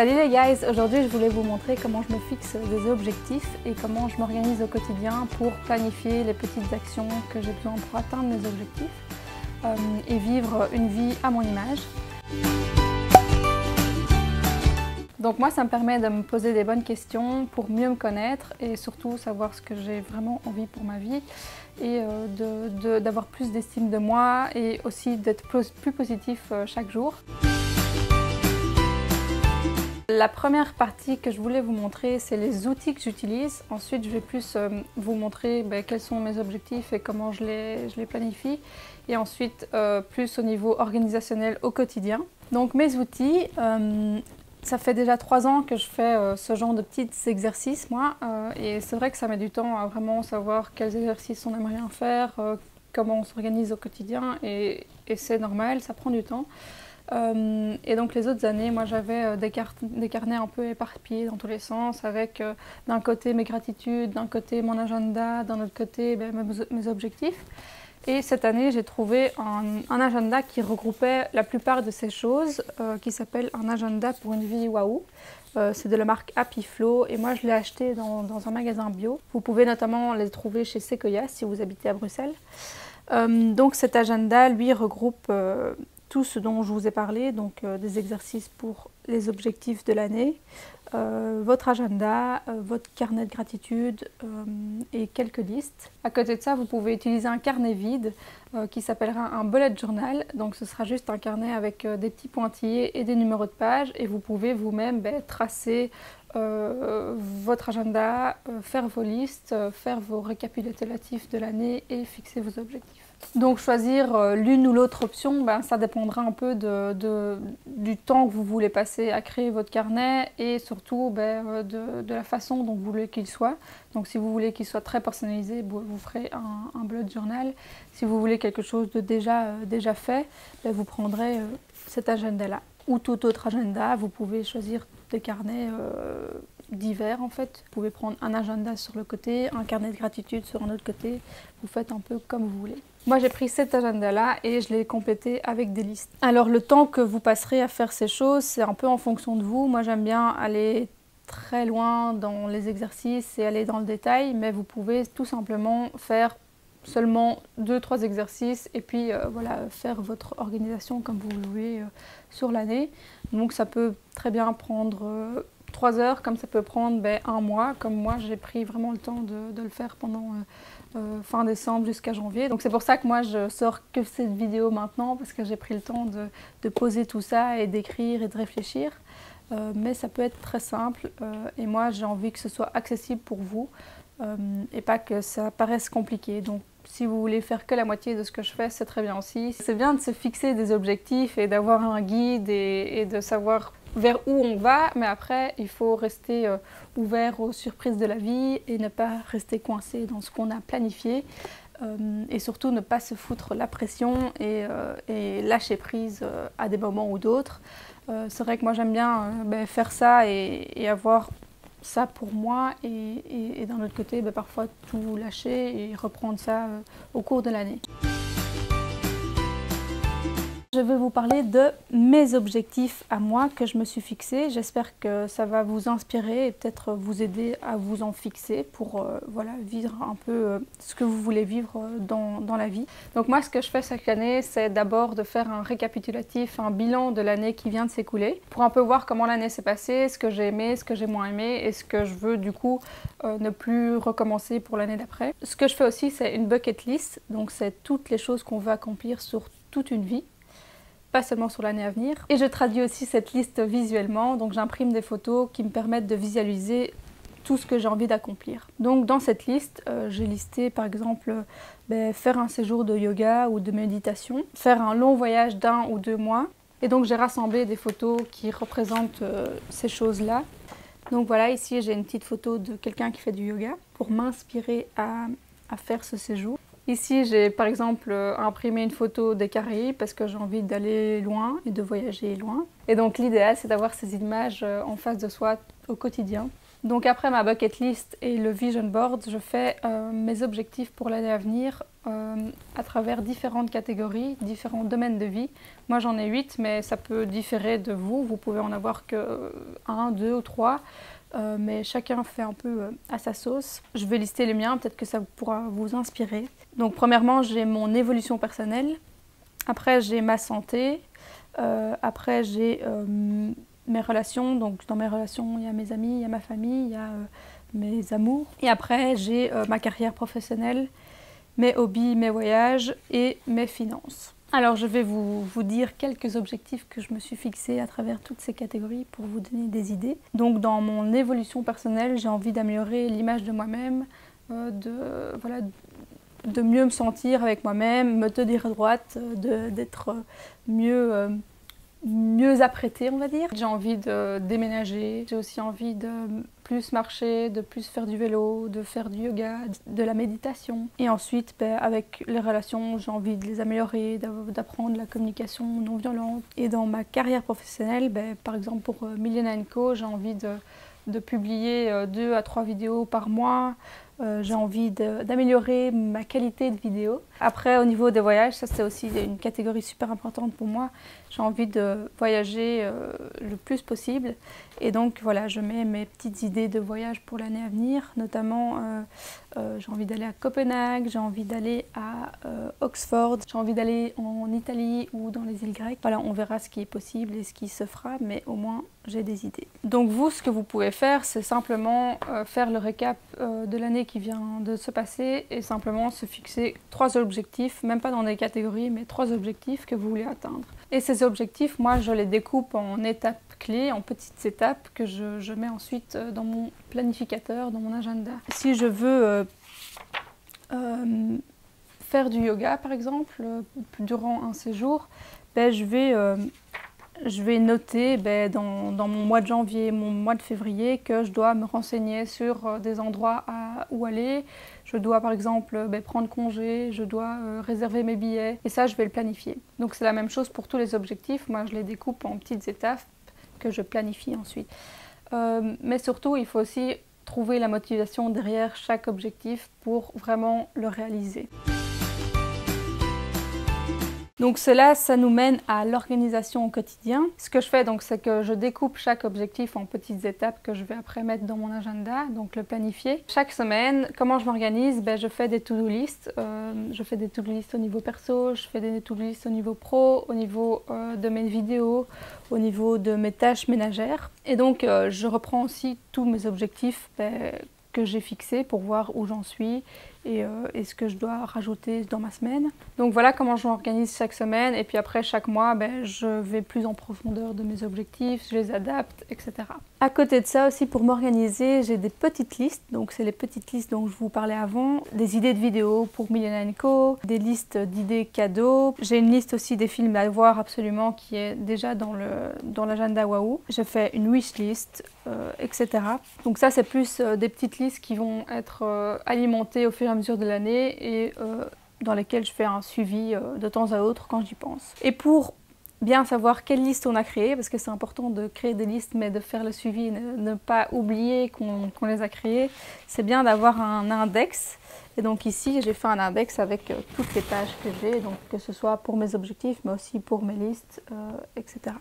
Salut les guys, aujourd'hui je voulais vous montrer comment je me fixe des objectifs et comment je m'organise au quotidien pour planifier les petites actions que j'ai besoin pour atteindre mes objectifs et vivre une vie à mon image. Donc moi ça me permet de me poser des bonnes questions pour mieux me connaître et surtout savoir ce que j'ai vraiment envie pour ma vie et d'avoir plus d'estime de moi et aussi d'être plus positif chaque jour. La première partie que je voulais vous montrer, c'est les outils que j'utilise. Ensuite, je vais plus vous montrer quels sont mes objectifs et comment je les planifie. Et ensuite, plus au niveau organisationnel au quotidien. Donc mes outils, ça fait déjà 3 ans que je fais ce genre de petits exercices, moi. Et c'est vrai que ça met du temps à vraiment savoir quels exercices on aimerait bien faire, comment on s'organise au quotidien. Et c'est normal, ça prend du temps. Et donc les autres années, moi j'avais des carnets un peu éparpillés dans tous les sens avec d'un côté mes gratitudes, d'un côté mon agenda, d'un autre côté mes objectifs. Et cette année, j'ai trouvé un agenda qui regroupait la plupart de ces choses, qui s'appelle un agenda pour une vie waouh. C'est de la marque Happy Flow et moi je l'ai acheté dans un magasin bio. Vous pouvez notamment les trouver chez Sequoia si vous habitez à Bruxelles. Donc cet agenda, lui, regroupe tout ce dont je vous ai parlé, donc des exercices pour les objectifs de l'année, votre agenda, votre carnet de gratitude et quelques listes. À côté de ça, vous pouvez utiliser un carnet vide qui s'appellera un bullet journal. Donc ce sera juste un carnet avec des petits pointillés et des numéros de page et vous pouvez vous-même tracer votre agenda, faire vos listes, faire vos récapitulatifs de l'année et fixer vos objectifs. Donc choisir l'une ou l'autre option, ça dépendra un peu du temps que vous voulez passer à créer votre carnet et surtout de la façon dont vous voulez qu'il soit. Donc si vous voulez qu'il soit très personnalisé, vous ferez un bullet journal. Si vous voulez quelque chose de déjà fait, vous prendrez cet agenda-là. Ou tout autre agenda, vous pouvez choisir des carnets divers en fait. Vous pouvez prendre un agenda sur le côté, un carnet de gratitude sur un autre côté. Vous faites un peu comme vous voulez. Moi j'ai pris cet agenda-là et je l'ai complété avec des listes. Alors le temps que vous passerez à faire ces choses, c'est un peu en fonction de vous. Moi j'aime bien aller très loin dans les exercices et aller dans le détail, mais vous pouvez tout simplement faire seulement 2-3 exercices et puis voilà, faire votre organisation comme vous le voulez sur l'année. Donc ça peut très bien prendre 3 heures, comme ça peut prendre un mois, comme moi j'ai pris vraiment le temps de le faire pendant fin décembre jusqu'à janvier. Donc c'est pour ça que moi je sors que cette vidéo maintenant, parce que j'ai pris le temps de poser tout ça et d'écrire et de réfléchir. Mais ça peut être très simple et moi j'ai envie que ce soit accessible pour vous et pas que ça paraisse compliqué. Donc si vous voulez faire que la moitié de ce que je fais, c'est très bien aussi. C'est bien de se fixer des objectifs et d'avoir un guide et de savoir vers où on va, mais après il faut rester ouvert aux surprises de la vie et ne pas rester coincé dans ce qu'on a planifié et surtout ne pas se foutre la pression et lâcher prise à des moments ou d'autres. C'est vrai que moi j'aime bien faire ça et avoir ça pour moi et d'un autre côté parfois tout lâcher et reprendre ça au cours de l'année. Je vais vous parler de mes objectifs à moi que je me suis fixés. J'espère que ça va vous inspirer et peut-être vous aider à vous en fixer pour voilà, vivre un peu ce que vous voulez vivre dans la vie. Donc moi, ce que je fais chaque année, c'est d'abord de faire un récapitulatif, un bilan de l'année qui vient de s'écouler pour un peu voir comment l'année s'est passée, ce que j'ai aimé, ce que j'ai moins aimé et ce que je veux du coup ne plus recommencer pour l'année d'après. Ce que je fais aussi, c'est une bucket list, donc c'est toutes les choses qu'on veut accomplir sur toute une vie, pas seulement sur l'année à venir. Et je traduis aussi cette liste visuellement, donc j'imprime des photos qui me permettent de visualiser tout ce que j'ai envie d'accomplir. Donc dans cette liste, j'ai listé par exemple faire un séjour de yoga ou de méditation, faire un long voyage d'1 ou 2 mois, et donc j'ai rassemblé des photos qui représentent ces choses-là. Donc voilà, ici j'ai une petite photo de quelqu'un qui fait du yoga pour m'inspirer à faire ce séjour. Ici, j'ai par exemple imprimé une photo des Caraïbes parce que j'ai envie d'aller loin et de voyager loin. Et donc l'idéal, c'est d'avoir ces images en face de soi au quotidien. Donc après ma bucket list et le vision board, je fais mes objectifs pour l'année à venir à travers différentes catégories, différents domaines de vie. Moi j'en ai 8, mais ça peut différer de vous. Vous pouvez en avoir que 1, 2 ou 3. Mais chacun fait un peu à sa sauce. Je vais lister les miens, peut-être que ça pourra vous inspirer. Donc premièrement, j'ai mon évolution personnelle. Après, j'ai ma santé. Après, j'ai mes relations. Donc dans mes relations, il y a mes amis, il y a ma famille, il y a mes amours. Et après, j'ai ma carrière professionnelle, mes hobbies, mes voyages et mes finances. Alors je vais vous dire quelques objectifs que je me suis fixés à travers toutes ces catégories pour vous donner des idées. Donc dans mon évolution personnelle, j'ai envie d'améliorer l'image de moi-même, de mieux me sentir avec moi-même, me tenir droite, d'être mieux apprêtée, on va dire. J'ai envie de déménager, j'ai aussi envie de plus marcher, de plus faire du vélo, de faire du yoga, de la méditation. Et ensuite, avec les relations, j'ai envie de les améliorer, d'apprendre la communication non violente. Et dans ma carrière professionnelle, par exemple pour Milena & Co, j'ai envie de publier 2 à 3 vidéos par mois. J'ai envie d'améliorer ma qualité de vidéo. Après, au niveau des voyages, ça c'est aussi une catégorie super importante pour moi. J'ai envie de voyager le plus possible. Et donc voilà, je mets mes petites idées de voyage pour l'année à venir. Notamment, j'ai envie d'aller à Copenhague, j'ai envie d'aller à Oxford, j'ai envie d'aller en Italie ou dans les îles grecques. Voilà, on verra ce qui est possible et ce qui se fera, mais au moins j'ai des idées. Donc vous, ce que vous pouvez faire, c'est simplement faire le récap de l'année qui vient de se passer et simplement se fixer 3 objectifs, même pas dans des catégories, mais 3 objectifs que vous voulez atteindre. Et ces objectifs, moi, je les découpe en étapes clés, en petites étapes que je mets ensuite dans mon planificateur, dans mon agenda. Si je veux faire du yoga, par exemple, durant un séjour, je vais noter dans mon mois de janvier, mon mois de février, que je dois me renseigner sur des endroits où aller. Je dois par exemple prendre congé, je dois réserver mes billets et ça je vais le planifier. Donc c'est la même chose pour tous les objectifs, moi je les découpe en petites étapes que je planifie ensuite. Mais surtout il faut aussi trouver la motivation derrière chaque objectif pour vraiment le réaliser. Donc cela, ça nous mène à l'organisation au quotidien. Ce que je fais, donc, c'est que je découpe chaque objectif en petites étapes que je vais après mettre dans mon agenda, donc le planifier. Chaque semaine, comment je m'organise? Je fais des to-do list. Je fais des to-do list au niveau perso, je fais des to-do list au niveau pro, au niveau de mes vidéos, au niveau de mes tâches ménagères. Et donc, je reprends aussi tous mes objectifs que j'ai fixés pour voir où j'en suis et ce que je dois rajouter dans ma semaine. Donc voilà comment je m'organise chaque semaine et puis après chaque mois je vais plus en profondeur de mes objectifs, je les adapte, etc. À côté de ça aussi pour m'organiser j'ai des petites listes, donc c'est les petites listes dont je vous parlais avant, des idées de vidéos pour Milena & Co, des listes d'idées cadeaux, j'ai une liste aussi des films à voir absolument qui est déjà dans l'agenda Waouh. Je fais une wishlist, etc. Donc ça c'est plus des petites listes qui vont être alimentées au fur et à mesure de l'année et dans lesquelles je fais un suivi de temps à autre quand j'y pense. Et pour bien savoir quelle liste on a créée, parce que c'est important de créer des listes mais de faire le suivi et ne pas oublier qu'on les a créées, c'est bien d'avoir un index. Et donc ici j'ai fait un index avec toutes les tâches que j'ai, donc que ce soit pour mes objectifs mais aussi pour mes listes, etc.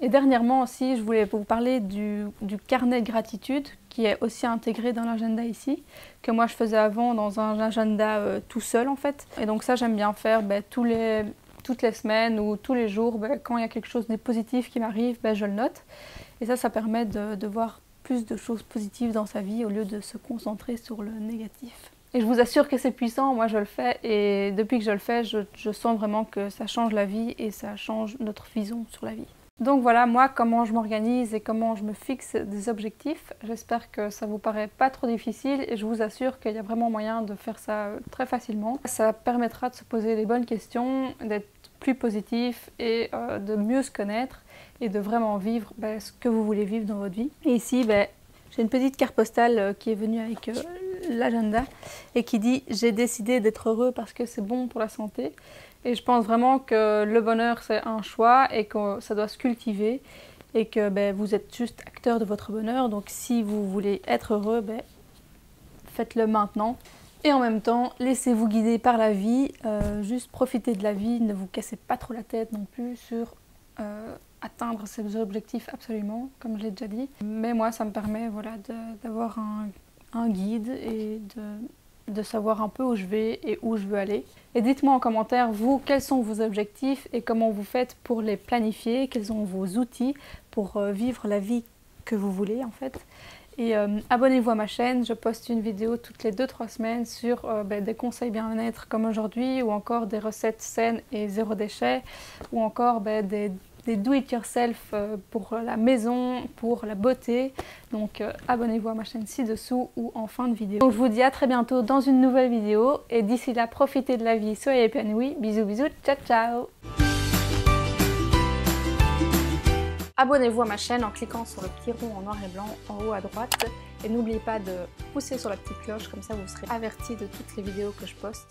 Et dernièrement aussi, je voulais vous parler du carnet de gratitude qui est aussi intégré dans l'agenda ici, que moi je faisais avant dans un agenda tout seul en fait. Et donc ça j'aime bien faire toutes les semaines ou tous les jours, quand il y a quelque chose de positif qui m'arrive, je le note. Et ça permet de voir plus de choses positives dans sa vie au lieu de se concentrer sur le négatif. Et je vous assure que c'est puissant, moi je le fais et depuis que je le fais, je sens vraiment que ça change la vie et ça change notre vision sur la vie. Donc voilà, moi, comment je m'organise et comment je me fixe des objectifs. J'espère que ça vous paraît pas trop difficile et je vous assure qu'il y a vraiment moyen de faire ça très facilement. Ça permettra de se poser les bonnes questions, d'être plus positif et de mieux se connaître et de vraiment vivre ce que vous voulez vivre dans votre vie. Et ici, j'ai une petite carte postale qui est venue avec l'agenda et qui dit « J'ai décidé d'être heureux parce que c'est bon pour la santé ». Et je pense vraiment que le bonheur c'est un choix et que ça doit se cultiver. et que vous êtes juste acteur de votre bonheur. Donc si vous voulez être heureux, faites-le maintenant. Et en même temps, laissez-vous guider par la vie, juste profitez de la vie, ne vous cassez pas trop la tête non plus sur atteindre ces objectifs absolument, comme je l'ai déjà dit. Mais moi, ça me permet d'avoir un guide et de savoir un peu où je vais et où je veux aller. Et dites-moi en commentaire, vous, quels sont vos objectifs et comment vous faites pour les planifier, quels sont vos outils pour vivre la vie que vous voulez en fait. Et abonnez-vous à ma chaîne, je poste une vidéo toutes les 2-3 semaines sur des conseils bien-être comme aujourd'hui, ou encore des recettes saines et zéro déchet, ou encore des do-it-yourself pour la maison, pour la beauté. Donc abonnez-vous à ma chaîne ci-dessous ou en fin de vidéo. Donc je vous dis à très bientôt dans une nouvelle vidéo, et d'ici là, profitez de la vie, soyez épanouis, bisous bisous, ciao ciao. Abonnez-vous à ma chaîne en cliquant sur le petit rond en noir et blanc en haut à droite, et n'oubliez pas de pousser sur la petite cloche, comme ça vous serez averti de toutes les vidéos que je poste.